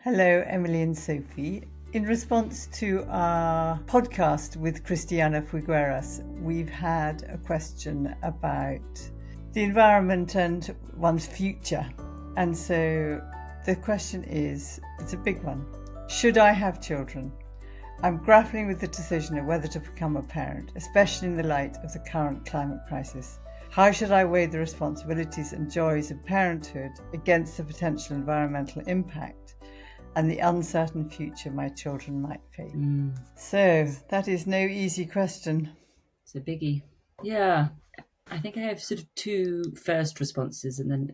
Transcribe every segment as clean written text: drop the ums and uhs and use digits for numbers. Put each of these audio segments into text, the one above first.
Hello, Emily and Sophie. In response to our podcast with Christiana Figueiras, we've had a question about the environment and one's future. And so the question is, it's a big one. Should I have children? I'm grappling with the decision of whether to become a parent, especially in the light of the current climate crisis. How should I weigh the responsibilities and joys of parenthood against the potential environmental impact and the uncertain future my children might face? So that is no easy question. It's a biggie. Yeah, I think I have sort of two first responses, and then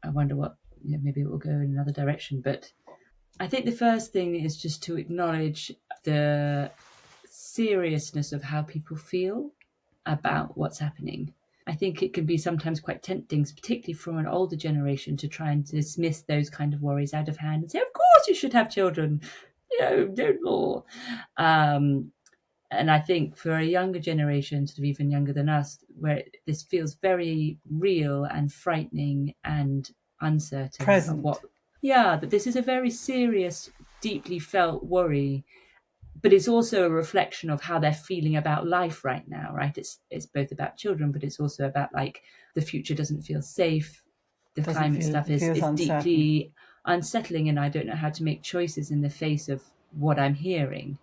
I wonder what, maybe it will go in another direction. But I think the first thing is just to acknowledge the seriousness of how people feel about what's happening. I think it can be sometimes quite tempting, particularly from an older generation, to try and dismiss those kind of worries out of hand and say, of course you should have children, no more. And I think for a younger generation, sort of even younger than us, where this feels very real and frightening and uncertain Present. of what, that this is a very serious, deeply felt worry, but it's also a reflection of how they're feeling about life right now, right? It's both about children, but it's also about like the future doesn't feel safe. The climate stuff is deeply unsettling, and I don't know how to make choices in the face of what I'm hearing.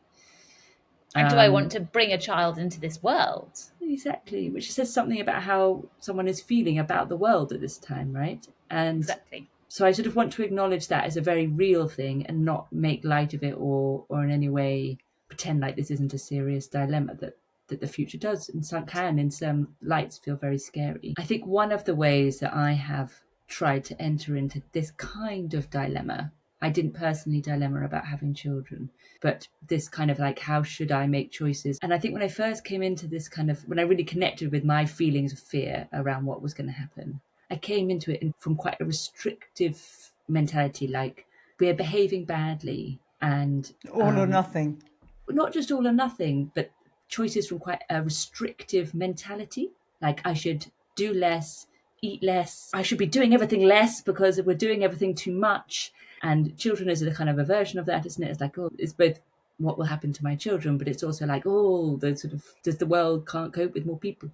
And do I want to bring a child into this world? Exactly, which says something about how someone is feeling about the world at this time, right? And exactly. So I sort of want to acknowledge that as a very real thing and not make light of it or in any way pretend like this isn't a serious dilemma that the future does and some can in some lights feel very scary. I think one of the ways that I have tried to enter into this kind of dilemma, I didn't personally dilemma about having children, but this kind of like, how should I make choices? And I think when I first came into this kind of, when I really connected with my feelings of fear around what was going to happen, I came into it from quite a restrictive mentality, like we're behaving badly and all or nothing. Not just all or nothing, but choices from quite a restrictive mentality. Like I should do less, eat less. I should be doing everything less because we're doing everything too much. And children is a kind of a version of that, isn't it? It's like, oh, it's both what will happen to my children, but it's also like, oh, the sort of, does the world can't cope with more people?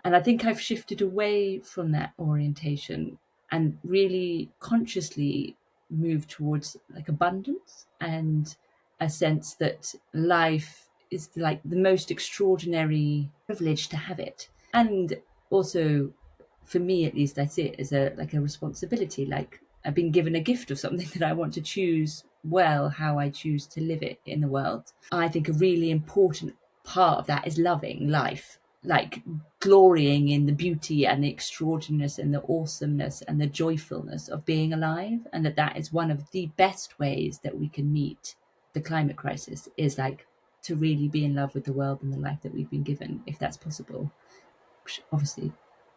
And I think I've shifted away from that orientation and really consciously moved towards like abundance and a sense that life is like the most extraordinary privilege to have it. And also, for me at least, I see it as a responsibility, like I've been given a gift of something that I want to choose well how I choose to live it in the world. I think a really important part of that is loving life, like glorying in the beauty and the extraordinariness and the awesomeness and the joyfulness of being alive, and that is one of the best ways that we can meet the climate crisis, is like to really be in love with the world and the life that we've been given, if that's possible. Which obviously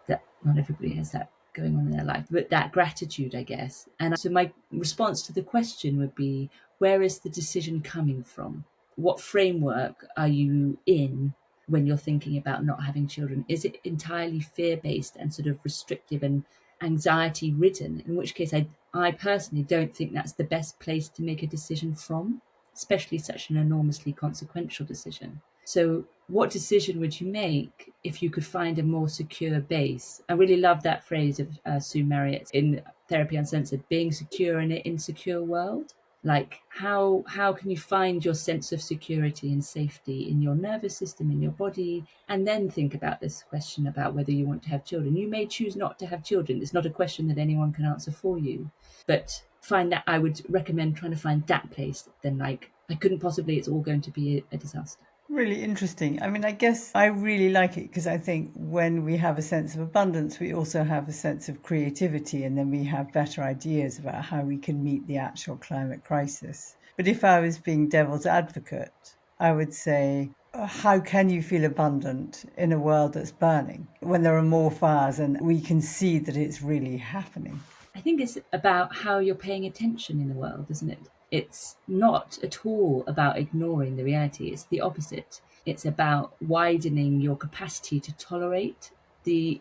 that not everybody has that going on in their life, but that gratitude, I guess. And so my response to the question would be, where is the decision coming from? What framework are you in when you're thinking about not having children? Is it entirely fear-based and sort of restrictive and anxiety-ridden? In which case, I personally don't think that's the best place to make a decision from, especially such an enormously consequential decision. So what decision would you make if you could find a more secure base? I really love that phrase of Sue Marriott in Therapy Uncensored, being secure in an insecure world. Like how can you find your sense of security and safety in your nervous system, in your body, and then think about this question about whether you want to have children. You may choose not to have children. It's not a question that anyone can answer for you, but find that. I would recommend trying to find that place. Then like, I couldn't possibly, it's all going to be a disaster. Really interesting. I mean, I guess I really like it because I think when we have a sense of abundance, we also have a sense of creativity, and then we have better ideas about how we can meet the actual climate crisis. But if I was being devil's advocate, I would say, how can you feel abundant in a world that's burning when there are more fires and we can see that it's really happening? I think it's about how you're paying attention in the world, isn't it? It's not at all about ignoring the reality. It's the opposite. It's about widening your capacity to tolerate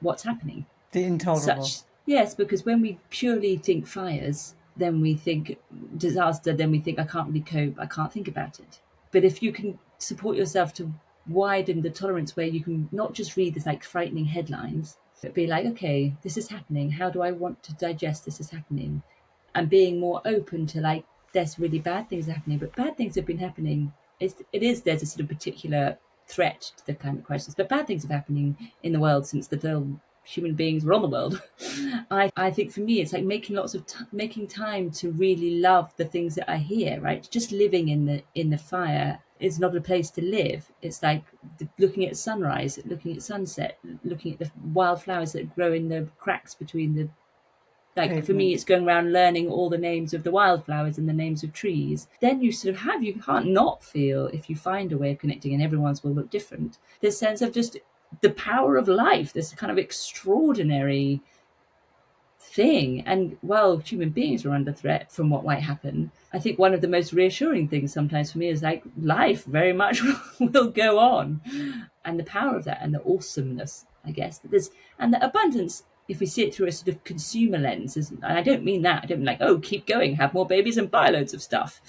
what's happening. The intolerable. Yes, because when we purely think fires, then we think disaster, then we think I can't really cope, I can't think about it. But if you can support yourself to widen the tolerance where you can not just read this like frightening headlines, but be like, okay, this is happening. How do I want to digest this is happening? And being more open to like, there's really bad things happening, but bad things have been happening. There's a sort of particular threat to the climate crisis, but bad things have happening in the world since the human beings were on the world. I think for me, it's like making making time to really love the things that are here, right? Just living in the fire is not a place to live. It's like looking at sunrise, looking at sunset, looking at the wildflowers that grow in the cracks between the for me, it's going around learning all the names of the wildflowers and the names of trees. Then you can't not feel, if you find a way of connecting, and everyone's will look different, this sense of just the power of life, this kind of extraordinary thing. And while human beings are under threat from what might happen, I think one of the most reassuring things sometimes for me is like life very much will go on. And the power of that and the awesomeness, I guess, and the abundance, if we see it through a sort of consumer lens, and I don't mean that. I don't mean like, oh, keep going, have more babies and buy loads of stuff.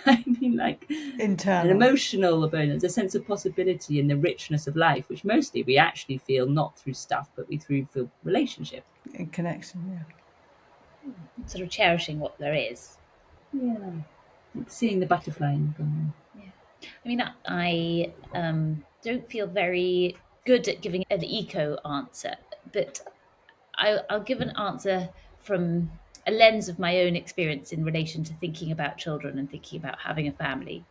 I mean like internal, an emotional abundance, a sense of possibility and the richness of life, which mostly we actually feel not through stuff, but we feel relationship. In connection, yeah. Sort of cherishing what there is. Yeah. Like seeing the butterfly in the garden. Yeah. I mean, I don't feel very good at giving an eco answer, but I'll give an answer from a lens of my own experience in relation to thinking about children and thinking about having a family.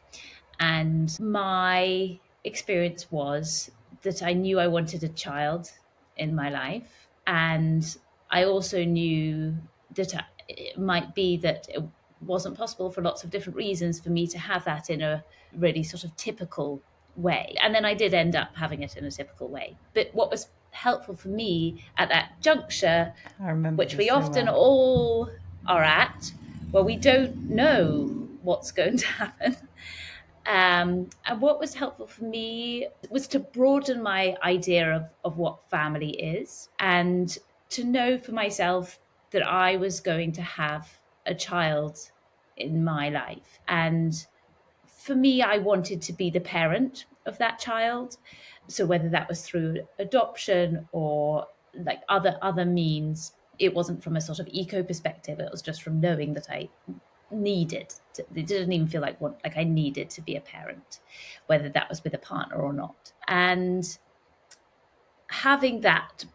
And my experience was that I knew I wanted a child in my life. And I also knew that it might be that it wasn't possible for lots of different reasons for me to have that in a really sort of typical way. And then I did end up having it in a typical way. But what was helpful for me at that juncture, which we often all are at, where we don't know what's going to happen. And what was helpful for me was to broaden my idea of what family is, and to know for myself that I was going to have a child in my life. And for me, I wanted to be the parent of that child. So whether that was through adoption or like other means, it wasn't from a sort of eco perspective. It was just from knowing that I needed to, it didn't even feel like I needed to be a parent, whether that was with a partner or not. And having that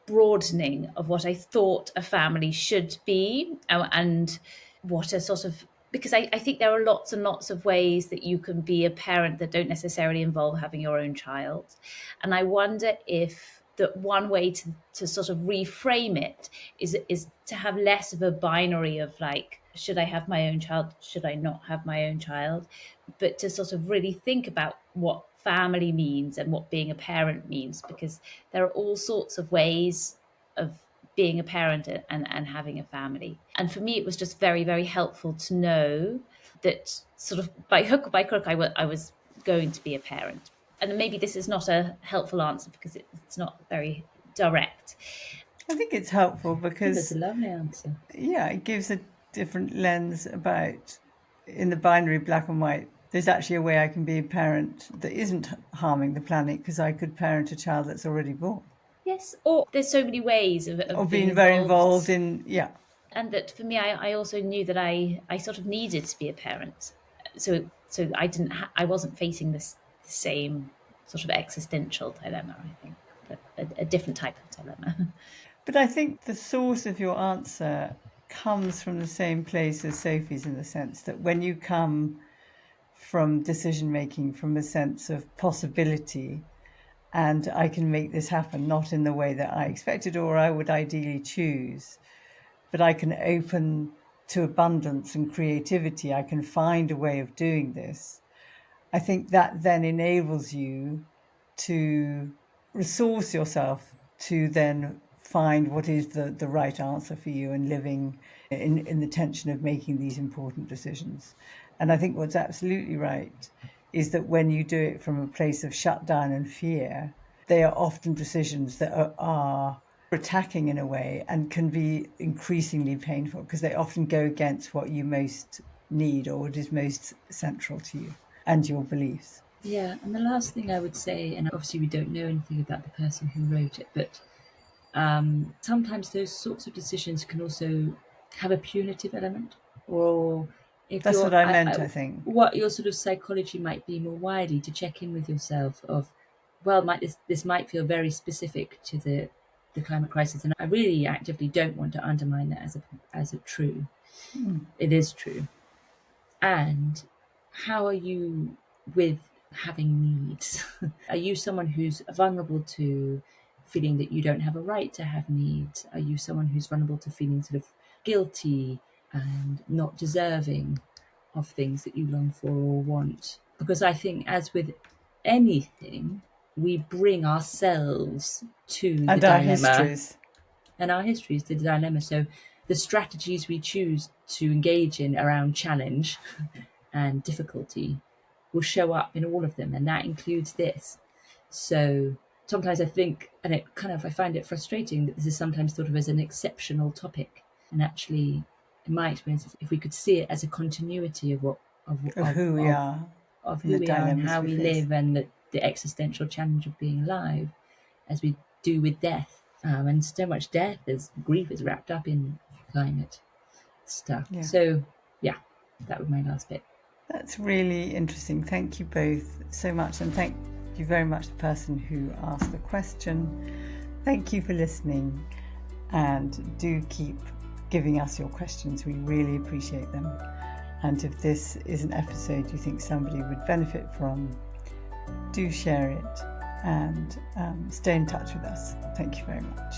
broadening of what I thought a family should be, and what a sort of, because I think there are lots and lots of ways that you can be a parent that don't necessarily involve having your own child. And I wonder if that one way to sort of reframe it is to have less of a binary of like, should I have my own child? Should I not have my own child? But to sort of really think about what family means and what being a parent means, because there are all sorts of ways of being a parent and having a family. And for me, it was just very, very helpful to know that sort of by hook or by crook, I was going to be a parent. And maybe this is not a helpful answer because it's not very direct. I think it's helpful because it's a lovely answer. Yeah, it gives a different lens about, in the binary black and white, there's actually a way I can be a parent that isn't harming the planet, because I could parent a child that's already born. Yes, or there's so many ways of being very involved in, yeah. And that for me, I also knew that I sort of needed to be a parent. So I didn't, I wasn't facing this same sort of existential dilemma, I think, but a different type of dilemma. But I think the source of your answer comes from the same place as Sophie's, in the sense that when you come from decision making from a sense of possibility, and I can make this happen, not in the way that I expected or I would ideally choose, but I can open to abundance and creativity, I can find a way of doing this. I think that then enables you to resource yourself to then find what is the right answer for you, and living in the tension of making these important decisions. And I think what's absolutely right is that when you do it from a place of shutdown and fear, they are often decisions that are attacking in a way, and can be increasingly painful because they often go against what you most need or what is most central to you and your beliefs. Yeah, and the last thing I would say, and obviously we don't know anything about the person who wrote it, but sometimes those sorts of decisions can also have a punitive element, or if That's you're, what I meant, I think. what your sort of psychology might be more widely, to check in with yourself of, well, this might feel very specific to the climate crisis, and I really actively don't want to undermine that as a true. It is true. And how are you with having needs? Are you someone who's vulnerable to feeling that you don't have a right to have needs? Are you someone who's vulnerable to feeling sort of guilty and not deserving of things that you long for or want? Because I think, as with anything, we bring ourselves to the And our dilemma. histories. And our histories to the dilemma. So the strategies we choose to engage in around challenge and difficulty will show up in all of them, and that includes this. So sometimes I think, and I find it frustrating that this is sometimes thought of as an exceptional topic, and actually, in my experience, if we could see it as a continuity of who we are, of who we are and how we face. live, and the existential challenge of being alive, as we do with death. And so much death, as grief, is wrapped up in climate stuff. Yeah. So yeah, that was my last bit. That's really interesting. Thank you both so much, and thank you very much, the person who asked the question. Thank you for listening, and do keep giving us your questions. We really appreciate them. And if this is an episode you think somebody would benefit from, do share it and stay in touch with us. Thank you very much.